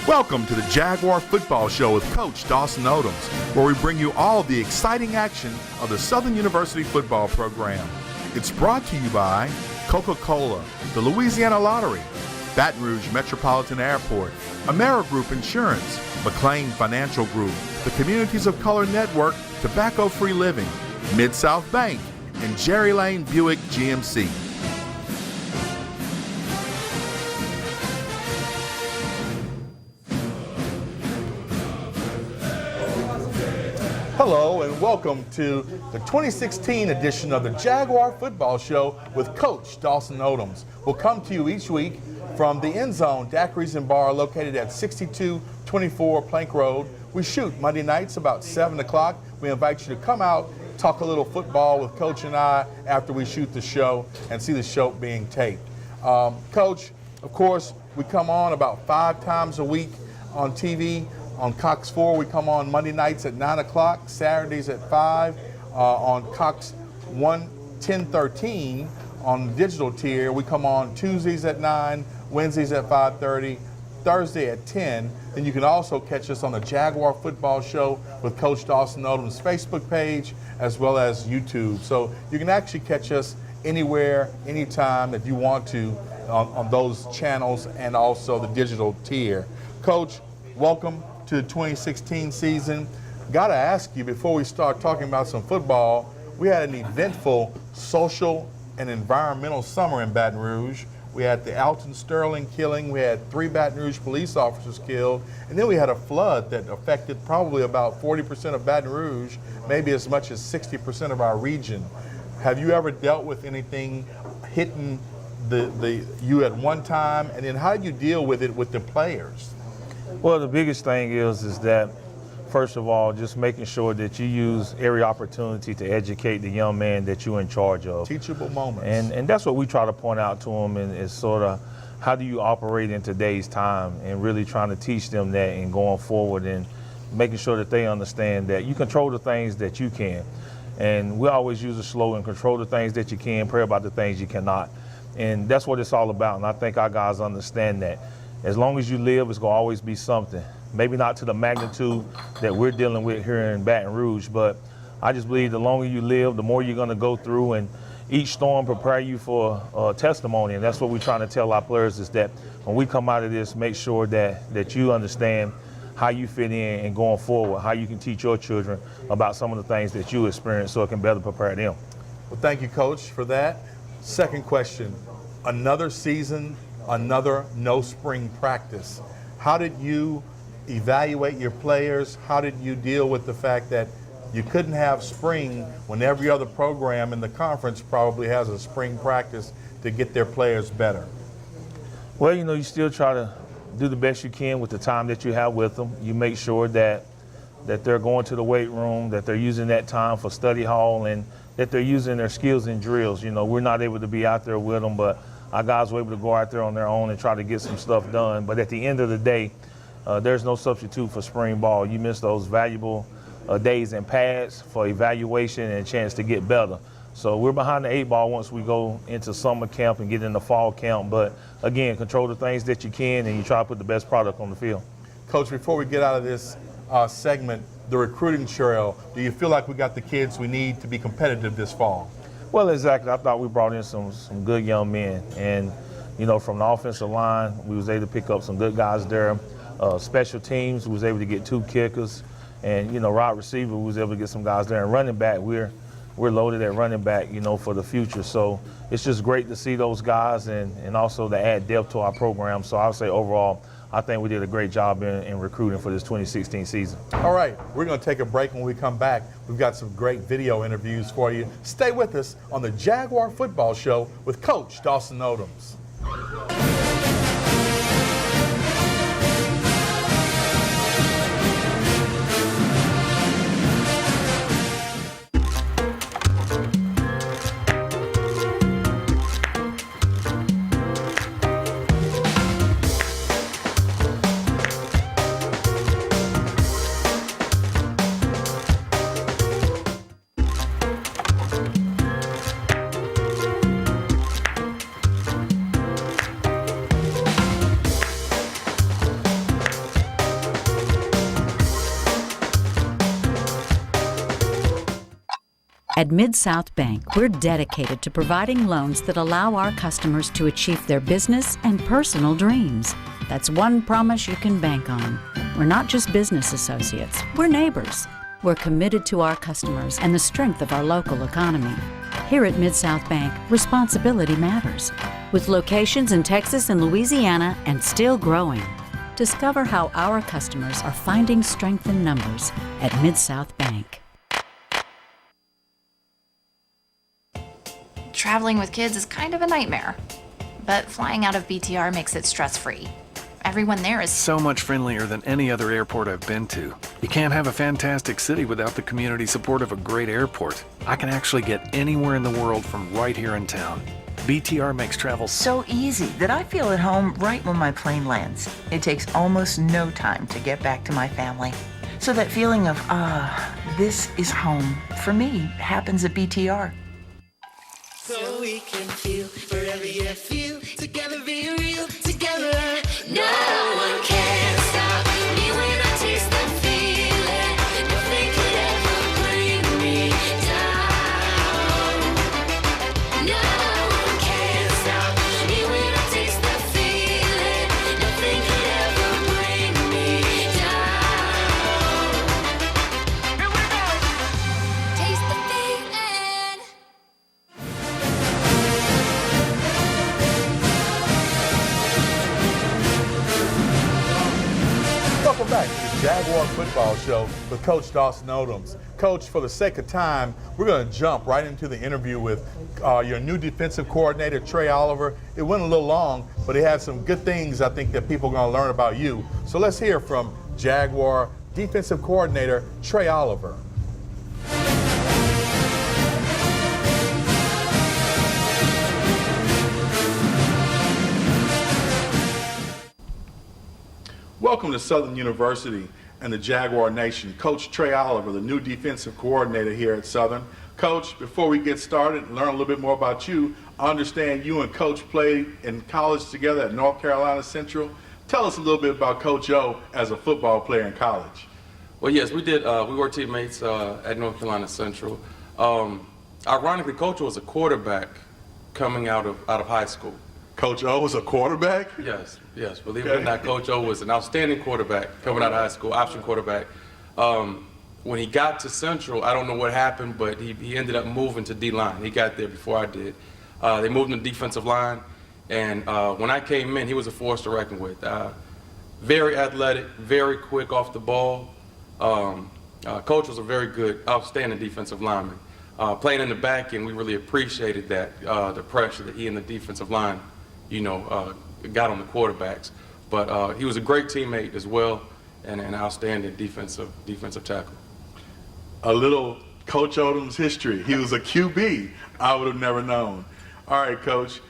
Welcome to the Jaguar Football Show with Coach Dawson Odums, where we bring you all the exciting action of the Southern University football program. It's brought to you by Coca-Cola, the Louisiana Lottery, Baton Rouge Metropolitan Airport, AmeriGroup Insurance, McLean Financial Group, the Communities of Color Network, Tobacco-Free Living, Mid-South Bank, and Jerry Lane Buick GMC. Hello and welcome to the 2016 edition of the Jaguar Football Show with Coach Dawson Odums. We'll come to you each week from the End Zone Daiquiris and Bar located at 6224 Plank Road. We shoot Monday nights about 7 o'clock. We invite you to come out, talk a little football with Coach and I after we shoot the show and see the show being taped. Coach, of course, we come on about 5 times a week on TV. On Cox 4, we come on Monday nights at 9 o'clock, Saturdays at 5. On Cox 1013 on the digital tier, we come on Tuesdays at 9, Wednesdays at 5:30, Thursday at 10. Then you can also catch us on the Jaguar Football Show with Coach Dawson Odums' Facebook page as well as YouTube. So you can actually catch us anywhere, anytime that you want to on those channels and also the digital tier. Coach, welcome to the 2016 season. Gotta ask you, before we start talking about some football, we had an eventful social and environmental summer in Baton Rouge. We had the Alton Sterling killing, we had 3 Baton Rouge police officers killed, and then we had a flood that affected probably about 40% of Baton Rouge, maybe as much as 60% of our region. Have you ever dealt with anything hitting you at one time, and then how do you deal with it with the players? Well, the biggest thing is that, first of all, just making sure that you use every opportunity to educate the young man that you're in charge of. Teachable moments. And that's what we try to point out to them, and is sort of how do you operate in today's time, and really trying to teach them that and going forward and making sure that they understand that you control the things that you can. And we always use a slogan, control the things that you can, pray about the things you cannot. And that's what it's all about, and I think our guys understand that. As long as you live, it's going to always be something. Maybe not to the magnitude that we're dealing with here in Baton Rouge, but I just believe the longer you live, the more you're going to go through, and each storm prepare you for testimony. And that's what we're trying to tell our players, is that when we come out of this, make sure that you understand how you fit in and going forward, how you can teach your children about some of the things that you experience so it can better prepare them. Well, thank you, Coach, for that. Second question, another season, another no spring practice. How did you evaluate your players? How did you deal with the fact that you couldn't have spring when every other program in the conference probably has a spring practice to get their players better? Well, you still try to do the best you can with the time that you have with them. You make sure that they're going to the weight room, that they're using that time for study hall, and that they're using their skills and drills. We're not able to be out there with them, but our guys were able to go out there on their own and try to get some stuff done. But at the end of the day, there's no substitute for spring ball. You miss those valuable days and pads for evaluation and a chance to get better. So we're behind the 8 ball once we go into summer camp and get into fall camp. But again, control the things that you can, and you try to put the best product on the field. Coach, before we get out of this segment, the recruiting trail, do you feel like we got the kids we need to be competitive this fall? Well, exactly. I thought we brought in some good young men, and from the offensive line, we was able to pick up some good guys there. Special teams, we was able to get 2 kickers, and wide receiver, we was able to get some guys there. And running back, we're loaded at running back, for the future. So it's just great to see those guys, and also to add depth to our program. So I would say overall, I think we did a great job in recruiting for this 2016 season. All right, we're going to take a break. When we come back, we've got some great video interviews for you. Stay with us on the Jaguar Football Show with Coach Dawson Odums. At Mid-South Bank, we're dedicated to providing loans that allow our customers to achieve their business and personal dreams. That's one promise you can bank on. We're not just business associates, we're neighbors. We're committed to our customers and the strength of our local economy. Here at Mid-South Bank, responsibility matters. With locations in Texas and Louisiana and still growing. Discover how our customers are finding strength in numbers at Mid-South Bank. Traveling with kids is kind of a nightmare, but flying out of BTR makes it stress-free. Everyone there is so much friendlier than any other airport I've been to. You can't have a fantastic city without the community support of a great airport. I can actually get anywhere in the world from right here in town. BTR makes travel so easy that I feel at home right when my plane lands. It takes almost no time to get back to my family. So that feeling of, this is home, for me, happens at BTR. So we can feel wherever you feel, together be real, together. No one can stop me when I taste the feeling. Nothing could ever bring me down. No one can stop me when I taste the feeling. Nothing could ever bring me down. Here we go. Taste the feeling. Welcome back to the Jaguar Football Show with Coach Dawson Odums. Coach, for the sake of time, we're going to jump right into the interview with your new defensive coordinator, Trey Oliver. It went a little long, but he had some good things I think that people are going to learn about you. So let's hear from Jaguar defensive coordinator, Trey Oliver. Welcome to Southern University and the Jaguar Nation. Coach Trey Oliver, the new defensive coordinator here at Southern. Coach, before we get started and learn a little bit more about you, I understand you and Coach played in college together at North Carolina Central. Tell us a little bit about Coach O as a football player in college. Well, yes, we did. We were teammates at North Carolina Central. Ironically, Coach was a quarterback coming out of high school. Coach O was a quarterback? Yes. Believe it or not, Coach O was an outstanding quarterback coming out of high school, option quarterback. When he got to Central, I don't know what happened, but he ended up moving to D-line. He got there before I did. They moved him to defensive line, and when I came in, he was a force to reckon with. Very athletic, very quick off the ball. Coach was a very good, outstanding defensive lineman. Playing in the back end, we really appreciated that, the pressure that he and the defensive line, got on the quarterbacks. But he was a great teammate as well, and an outstanding defensive tackle. A little Coach Odums history. He was a QB. I would have never known. All right, Coach.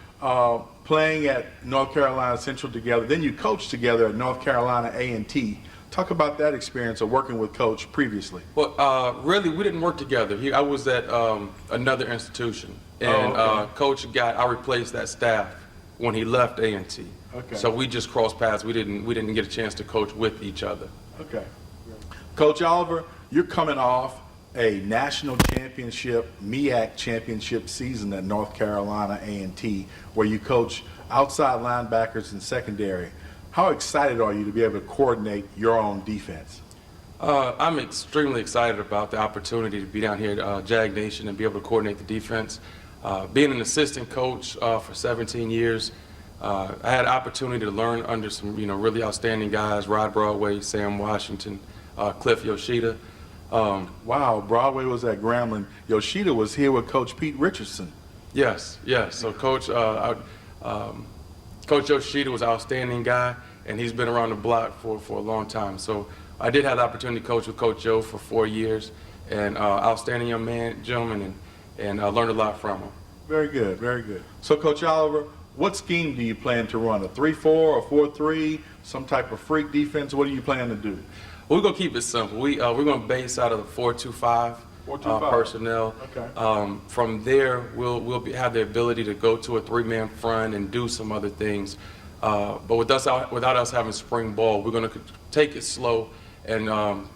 Playing at North Carolina Central together, then you coached together at North Carolina A&T. Talk about that experience of working with Coach previously. Well, really, we didn't work together. I was at another institution, and Coach I replaced that staff when he left A&T. Okay. So we just crossed paths. We didn't get a chance to coach with each other. Okay. Coach Oliver, you're coming off a national championship, MEAC championship season at North Carolina A&T, where you coach outside linebackers and secondary. How excited are you to be able to coordinate your own defense? I'm extremely excited about the opportunity to be down here at Jag Nation and be able to coordinate the defense. Being an assistant coach for 17 years, I had an opportunity to learn under some really outstanding guys, Rod Broadway, Sam Washington, Cliff Yoshida. Wow, Broadway was at Grambling. Yoshida was here with Coach Pete Richardson. Yes. So Coach Yoshida was an outstanding guy, and he's been around the block for a long time. So I did have the opportunity to coach with Coach Joe for 4 years, and outstanding gentleman, and I learned a lot from him. Very good, very good. So Coach Oliver, what scheme do you plan to run? A 3-4, a 4-3, some type of freak defense? What do you plan to do? We're going to keep it simple. We're going to base out of the 4-2-5 personnel. Okay. From there, we'll have the ability to go to a 3-man front and do some other things. But without us having spring ball, we're going to take it slow and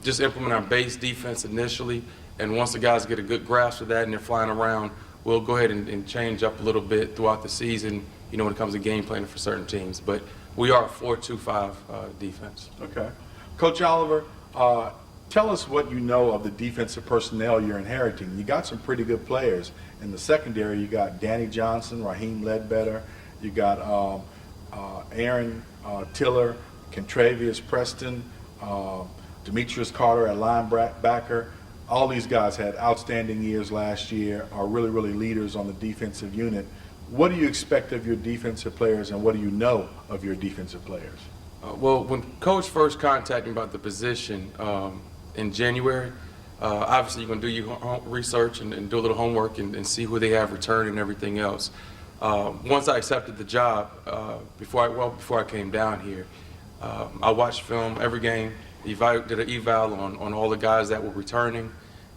just implement our base defense initially, And once the guys get a good grasp of that and they're flying around, we'll go ahead and change up a little bit throughout the season, when it comes to game planning for certain teams. But we are a 4-2-5 defense. Okay. Coach Oliver, tell us what you know of the defensive personnel you're inheriting. You got some pretty good players. In the secondary, you got Danny Johnson, Raheem Ledbetter, you got Aaron Tiller, Kentravius Preston, Demetrius Carter at linebacker. All these guys had outstanding years last year, are really, really leaders on the defensive unit. What do you expect of your defensive players, and what do you know of your defensive players? Well, when Coach first contacted me about the position in January, obviously you're going to do your research and do a little homework and see who they have returned and everything else. Once I accepted the job, before I came down here, I watched film every game, did an eval on all the guys that were returning.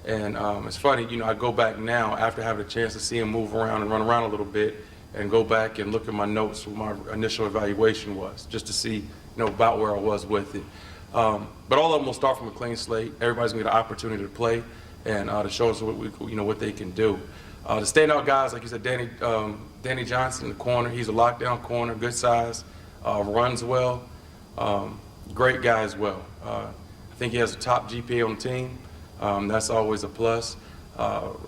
And it's funny, I go back now after having a chance to see him move around and run around a little bit and go back and look at my notes, what my initial evaluation was, just to see, about where I was with it. But all of them will start from a clean slate. Everybody's going to get an opportunity to play and to show us what they can do. The standout guys, like you said, Danny Johnson in the corner. He's a lockdown corner, good size, runs well, great guy as well. I think he has a top GPA on the team. That's always a plus.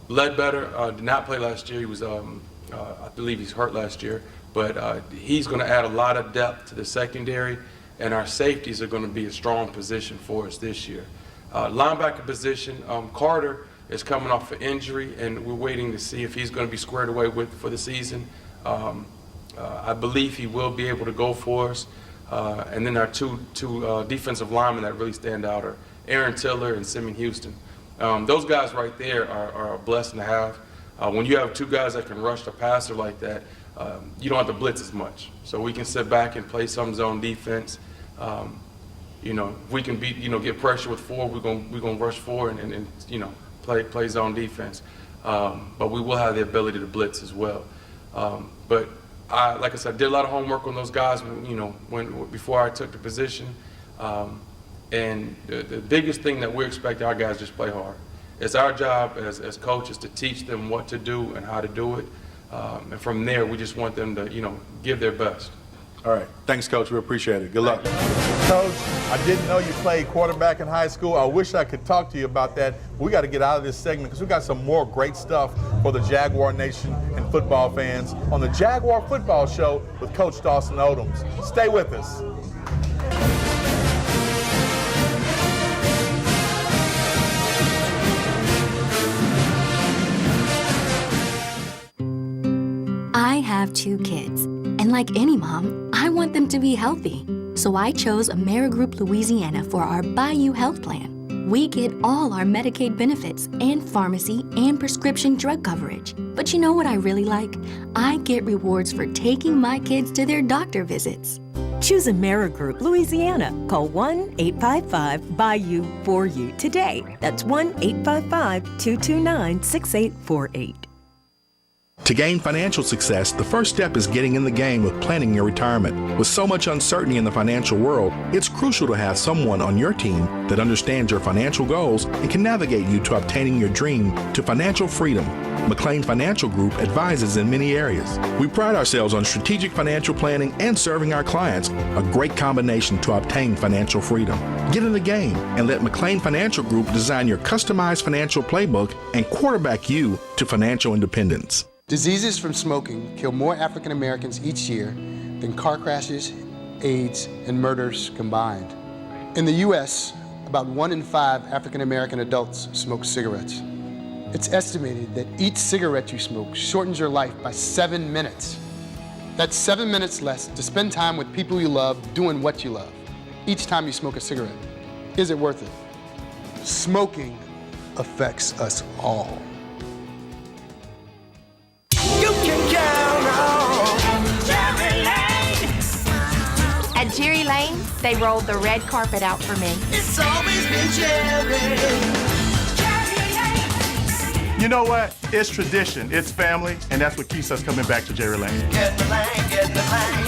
Ledbetter did not play last year. He was, I believe he's hurt last year, but he's going to add a lot of depth to the secondary, and our safeties are going to be a strong position for us this year. Linebacker position, Carter is coming off an injury, and we're waiting to see if he's going to be squared away for the season. I believe he will be able to go for us. And then our two defensive linemen that really stand out are Aaron Tiller and Simeon Houston. Those guys right there are a blessing to have. When you have two guys that can rush the passer like that, you don't have to blitz as much. So we can sit back and play some zone defense. If we can get pressure with four, we're gonna rush four and play zone defense. But we will have the ability to blitz as well. But like I said, I did a lot of homework on those guys, before I took the position. And the biggest thing that we expect our guys just play hard. It's our job as coaches to teach them what to do and how to do it. And from there, we just want them to, give their best. All right. Thanks, Coach. We appreciate it. Good luck. Coach, I didn't know you played quarterback in high school. I wish I could talk to you about that. We got to get out of this segment because we got some more great stuff for the Jaguar Nation and football fans on the Jaguar Football Show with Coach Dawson Odums. Stay with us. I have 2 kids, and like any mom, I want them to be healthy. So I chose Amerigroup Louisiana for our Bayou Health Plan. We get all our Medicaid benefits and pharmacy and prescription drug coverage. But you know what I really like? I get rewards for taking my kids to their doctor visits. Choose Amerigroup Louisiana. Call 1-855-BAYOU-4U today. That's 1-855-229-6848. To gain financial success, the first step is getting in the game with planning your retirement. With so much uncertainty in the financial world, it's crucial to have someone on your team that understands your financial goals and can navigate you to obtaining your dream to financial freedom. McLean Financial Group advises in many areas. We pride ourselves on strategic financial planning and serving our clients, a great combination to obtain financial freedom. Get in the game and let McLean Financial Group design your customized financial playbook and quarterback you to financial independence. Diseases from smoking kill more African Americans each year than car crashes, AIDS, and murders combined. In the U.S., about 1 in 5 African American adults smoke cigarettes. It's estimated that each cigarette you smoke shortens your life by 7 minutes. That's 7 minutes less to spend time with people you love doing what you love each time you smoke a cigarette. Is it worth it? Smoking affects us all. You can count on Jerry Lane. At Jerry Lane, they rolled the red carpet out for me. It's always been Jerry. You know what? It's tradition, it's family, and that's what keeps us coming back to Jerry Lane. Get in the lane, get in the lane.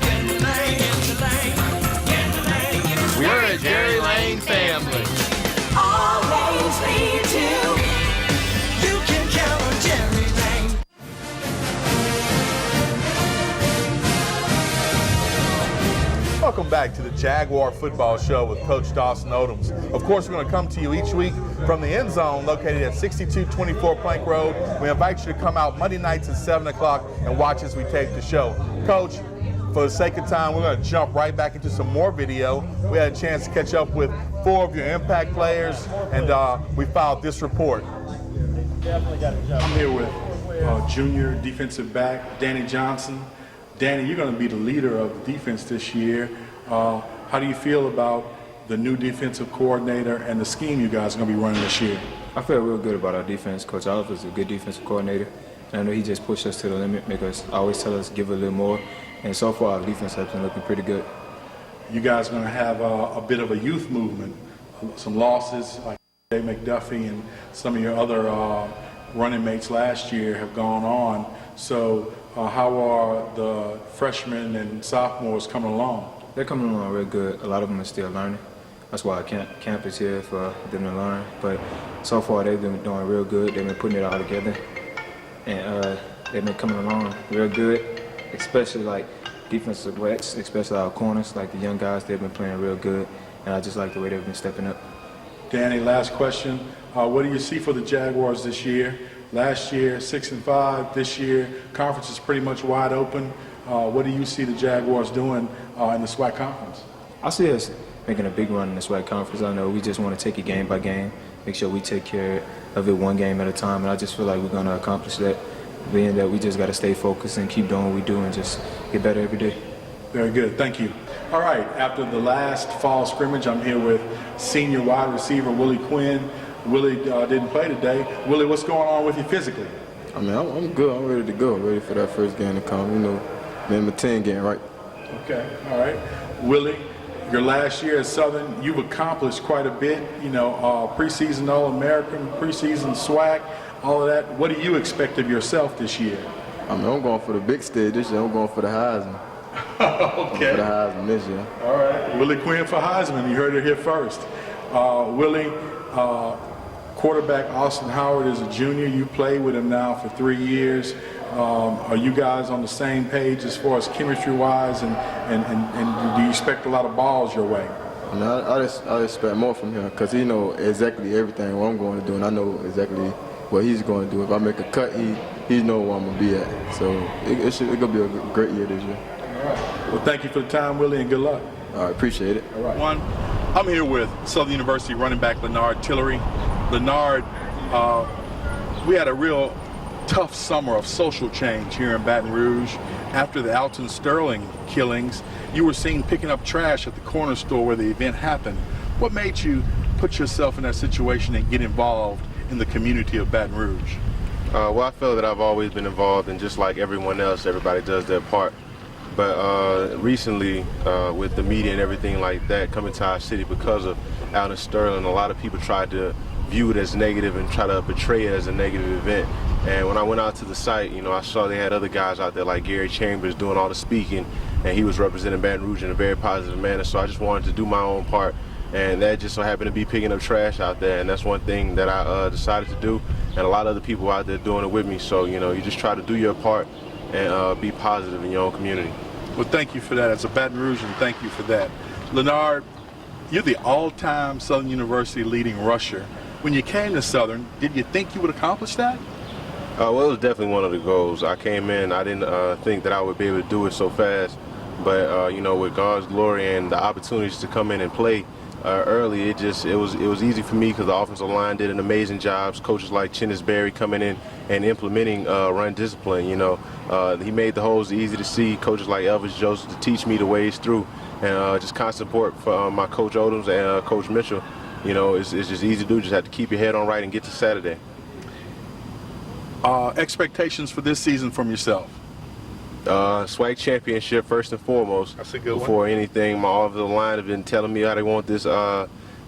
Get in the lane, get in the lane. Get in the lane, get in the lane. We're a Jerry Lane family. Always lead to Welcome back to the Jaguar Football Show with Coach Dawson Odums. Of course, we're going to come to you each week from the end zone located at 6224 Plank Road. We invite you to come out Monday nights at 7 o'clock and watch as we tape the show. Coach, for the sake of time, we're going to jump right back into some more video. We had a chance to catch up with 4 of your impact players, and we filed this report. I'm here with junior defensive back Danny Johnson. Danny, you're going to be the leader of the defense this year. How do you feel about the new defensive coordinator and the scheme you guys are going to be running this year? I feel real good about our defense. Coach Oliver is a good defensive coordinator. And I know he just pushed us to the limit, make us always tell us give a little more. And so far, our defense has been looking pretty good. You guys are going to have a bit of a youth movement. Some losses like Dave McDuffie and some of your other running mates last year have gone on. So how are the freshmen and sophomores coming along? They're coming along real good. A lot of them are still learning. That's why camp is here for them to learn. But so far, they've been doing real good. They've been putting it all together. And they've been coming along real good, especially like defensive backs, especially our corners, like the young guys, they've been playing real good. And I just like the way they've been stepping up. Danny, last question. What do you see for the Jaguars this year? Last year, 6-5. This year, conference is pretty much wide open. What do you see the Jaguars doing in the SWAC conference? I see us making a big run in the SWAC conference. I know we just want to take it game by game, make sure we take care of it one game at a time, and I just feel like we're going to accomplish that, being that we just got to stay focused and keep doing what we do and just get better every day. Very good. Thank you. All right. After the last fall scrimmage, I'm here with senior wide receiver Willie Quinn. Willie didn't play today. Willie, what's going on with you physically? I mean, I'm good. I'm ready to go. Ready for that first game to come. You know, number 10 getting right. Okay. All right. Willie, your last year at Southern, you've accomplished quite a bit. You know, preseason All-American, preseason SWAC, all of that. What do you expect of yourself this year? I mean, I'm going for the big stage this year. I'm going for the Heisman. Okay. For the Heisman this year. All right. Willie Quinn for Heisman. You heard it here first. Willie, quarterback Austin Howard is a junior. You played with him now for 3 years. Are you guys on the same page as far as chemistry-wise, and do you expect a lot of balls your way? I mean, I expect more from him because he knows exactly everything what I'm going to do, and I know exactly what he's going to do. If I make a cut, he knows where I'm going to be at. So it's going to be a great year this year. All right. Well, thank you for the time, Willie, and good luck. All right, appreciate it. All right. I'm here with Southern University running back Leonard Tillery. Leonard, we had a real tough summer of social change here in Baton Rouge. After the Alton Sterling killings, you were seen picking up trash at the corner store where the event happened. What made you put yourself in that situation and get involved in the community of Baton Rouge? Well, I feel that I've always been involved, and just like everyone else, everybody does their part. But recently, with the media and everything like that coming to our city because of Alton Sterling, a lot of people tried to view it as negative and try to portray it as a negative event. And when I went out to the site, you know, I saw they had other guys out there like Gary Chambers doing all the speaking, and he was representing Baton Rouge in a very positive manner. So I just wanted to do my own part, and that just so happened to be picking up trash out there. And that's one thing that I decided to do, and a lot of other people out there doing it with me. So, you know, you just try to do your part and be positive in your own community. Well, thank you for that. As a Baton Rougean, thank you for that. Leonard, you're the all-time Southern University leading rusher. When you came to Southern, did you think you would accomplish that? Well, it was definitely one of the goals. I came in, I didn't think that I would be able to do it so fast, but you know, with God's glory and the opportunities to come in and play early, it was easy for me because the offensive line did an amazing job. Coaches like Chinnis Berry coming in and implementing run discipline. You know, he made the holes easy to see. Coaches like Elvis Joseph to teach me the ways through, and just constant support for my Coach Odums and Coach Mitchell. You know, it's just easy to do. Just have to keep your head on right and get to Saturday. Expectations for this season from yourself? SWAC championship first and foremost. That's a good one. Before anything, my offensive line have been telling me how they want this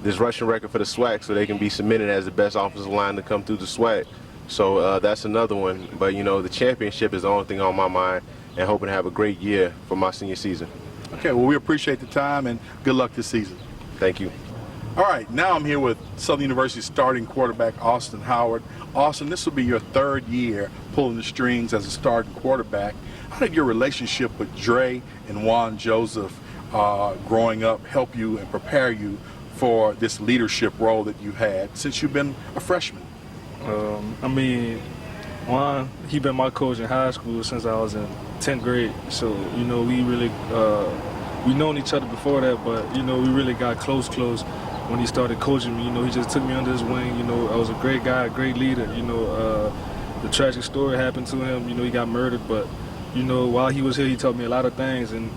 this rushing record for the SWAC so they can be cemented as the best offensive line to come through the SWAC. So that's another one. But you know, the championship is the only thing on my mind, and hoping to have a great year for my senior season. Okay, well, we appreciate the time and good luck this season. Thank you. All right, now I'm here with Southern University starting quarterback Austin Howard. Austin, this will be your 3rd year pulling the strings as a starting quarterback. How did your relationship with Dre and Juan Joseph growing up help you and prepare you for this leadership role that you had since you've been a freshman? I mean, Juan, he been my coach in high school since I was in 10th grade. So, you know, we really, we known each other before that, but, you know, we really got close when he started coaching me. You know, he just took me under his wing. You know, I was a great guy, a great leader. You know, the tragic story happened to him. You know, he got murdered, but, you know, while he was here, he taught me a lot of things. And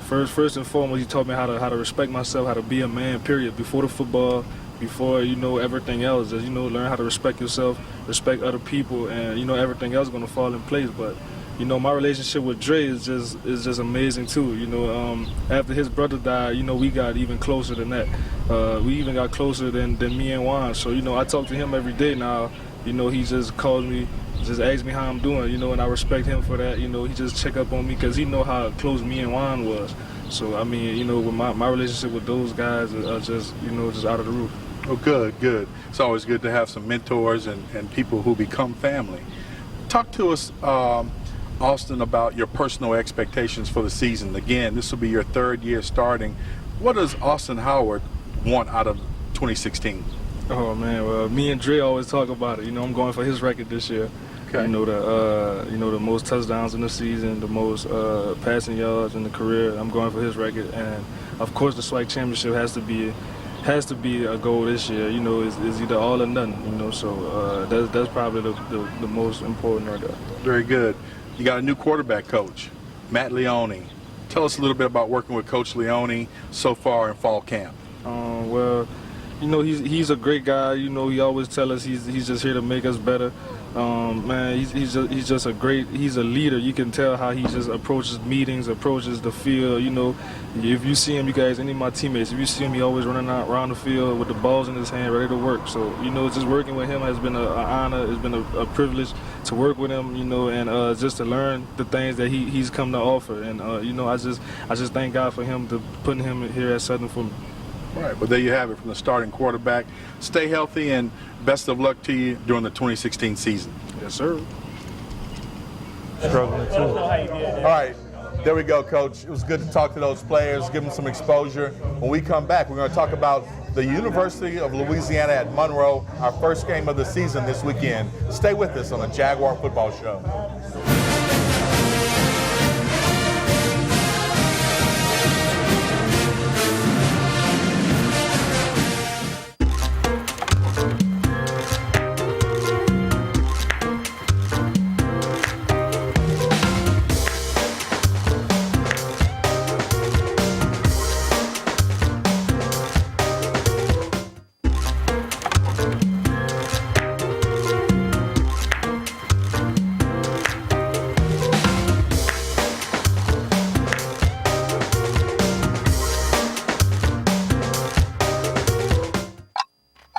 first and foremost, he taught me how to respect myself, how to be a man, period, before the football, before, you know, everything else. Just, you know, learn how to respect yourself, respect other people, and, you know, everything else is going to fall in place. But, you know, my relationship with Dre is just amazing too. You know, after his brother died, you know, we got even closer than that. We even got closer than me and Juan. So, you know, I talk to him every day now. You know, he just calls me, just asks me how I'm doing, you know, and I respect him for that. You know, he just check up on me because he know how close me and Juan was. So, I mean, you know, with my relationship with those guys are just, you know, just out of the roof. Oh, good. It's always good to have some mentors and people who become family. Talk to us, Austin, about your personal expectations for the season. Again, this will be your third year starting. What does Austin Howard want out of 2016? Oh man, well, me and Dre always talk about it. You know, I'm going for his record this year. Okay. You know, the most touchdowns in the season, the most passing yards in the career. I'm going for his record, and of course, the SWAC championship has to be a goal this year. You know, is either all or nothing. You know, so that's probably the most important right there. Very good. You got a new quarterback coach, Matt Leone. Tell us a little bit about working with Coach Leone so far in fall camp. Well, you know, he's a great guy. You know, he always tell us he's just here to make us better. Man, he's a leader. You can tell how he just approaches meetings, approaches the field. You know, if you see him, you guys, any of my teammates, if you see him, he always running out around the field with the balls in his hand, ready to work. So, you know, just working with him has been an honor. It's been a privilege to work with him, you know, and just to learn the things that he's come to offer. And, you know, I just thank God for him to putting him here at Southern for me. Right, but there you have it from the starting quarterback. Stay healthy and best of luck to you during the 2016 season. Yes, sir. Struggling too. All right, there we go, Coach. It was good to talk to those players, give them some exposure. When we come back, we're going to talk about the University of Louisiana at Monroe, our first game of the season this weekend. Stay with us on the Jaguar Football Show.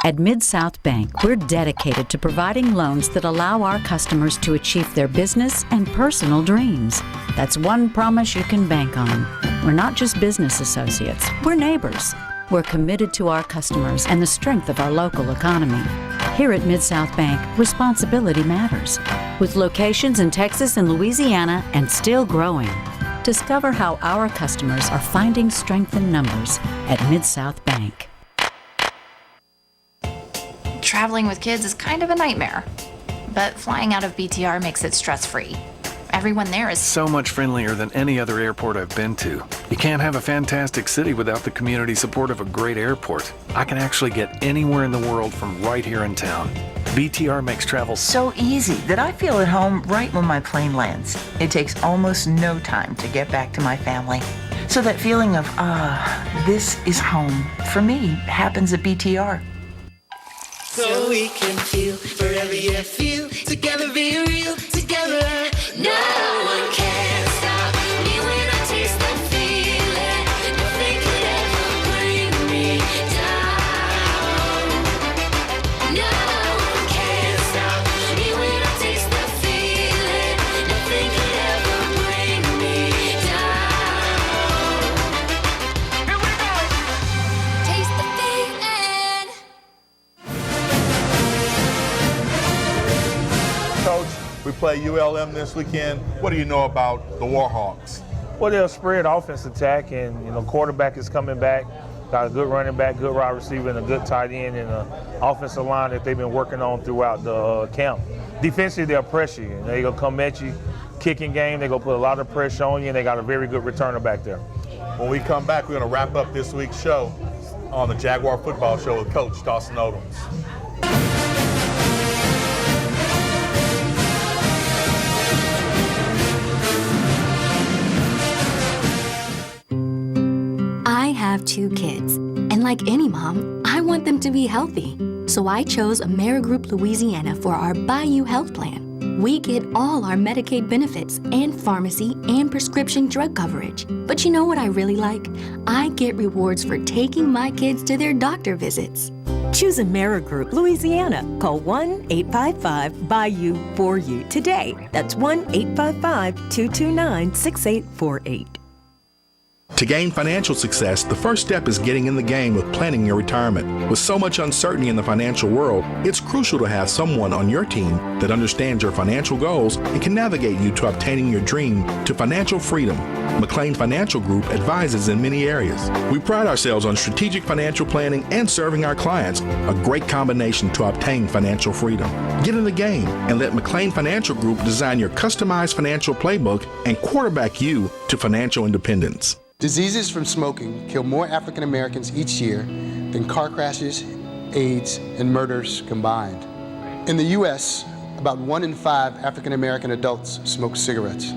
At Mid-South Bank, we're dedicated to providing loans that allow our customers to achieve their business and personal dreams. That's one promise you can bank on. We're not just business associates, we're neighbors. We're committed to our customers and the strength of our local economy. Here at Mid-South Bank, responsibility matters. With locations in Texas and Louisiana and still growing. Discover how our customers are finding strength in numbers at Mid-South Bank. Traveling with kids is kind of a nightmare, but flying out of BTR makes it stress-free. Everyone there is so much friendlier than any other airport I've been to. You can't have a fantastic city without the community support of a great airport. I can actually get anywhere in the world from right here in town. BTR makes travel so easy that I feel at home right when my plane lands. It takes almost no time to get back to my family. So that feeling of, this is home, for me, happens at BTR. So we can feel forever, yeah, feel together, be real together. No one can stop me when I taste the feeling. Nothing could ever bring me down. No one can stop me when I taste the feeling. Nothing could ever bring me down. Here we go. Taste the feeling. Coach, we play ULM this weekend. What do you know about the Warhawks? Well, they'll spread offense attack, and quarterback is coming back. Got a good running back, good wide receiver, and a good tight end, and an offensive line that they've been working on throughout the camp. Defensively, they'll pressure you. They're going to come at you. Kicking game, they're going to put a lot of pressure on you, and they got a very good returner back there. When we come back, we're going to wrap up this week's show on the Jaguar Football Show with Coach Dawson Odums. I have 2 kids, and like any mom, I want them to be healthy. So I chose Amerigroup Louisiana for our Bayou Health Plan. We get all our Medicaid benefits and pharmacy and prescription drug coverage. But you know what I really like? I get rewards for taking my kids to their doctor visits. Choose Amerigroup Louisiana. Call 1-855-BAYOU-4U today. That's 1-855-229-6848. To gain financial success, the first step is getting in the game with planning your retirement. With so much uncertainty in the financial world, it's crucial to have someone on your team that understands your financial goals and can navigate you to obtaining your dream to financial freedom. McLean Financial Group advises in many areas. We pride ourselves on strategic financial planning and serving our clients, a great combination to obtain financial freedom. Get in the game and let McLean Financial Group design your customized financial playbook and quarterback you to financial independence. Diseases from smoking kill more African Americans each year than car crashes, AIDS, and murders combined. In the U.S., about 1 in 5 African American adults smoke cigarettes.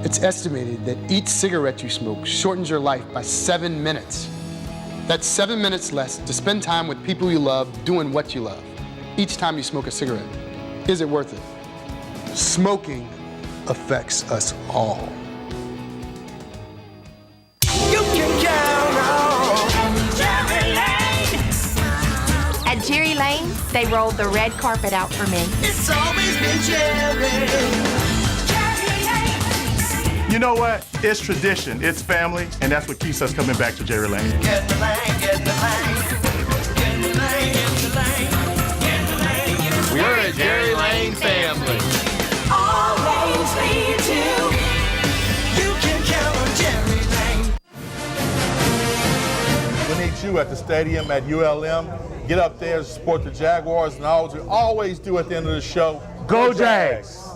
It's estimated that each cigarette you smoke shortens your life by 7 minutes. That's 7 minutes less to spend time with people you love doing what you love. Each time you smoke a cigarette, is it worth it? Smoking affects us all. At Jerry Lane, they rolled the red carpet out for me. It's always been Jerry. You know what? It's tradition, it's family, and that's what keeps us coming back to Jerry Lane. Get in the lane, get in the lane. Get in the lane, get in the lane. Get in the lane, get in the lane. We're a Jerry Lane family. All lanes lead to. You can count on Jerry Lane. We need you at the stadium at ULM. Get up there, support the Jaguars, and all we always do at the end of the show. Go Jags!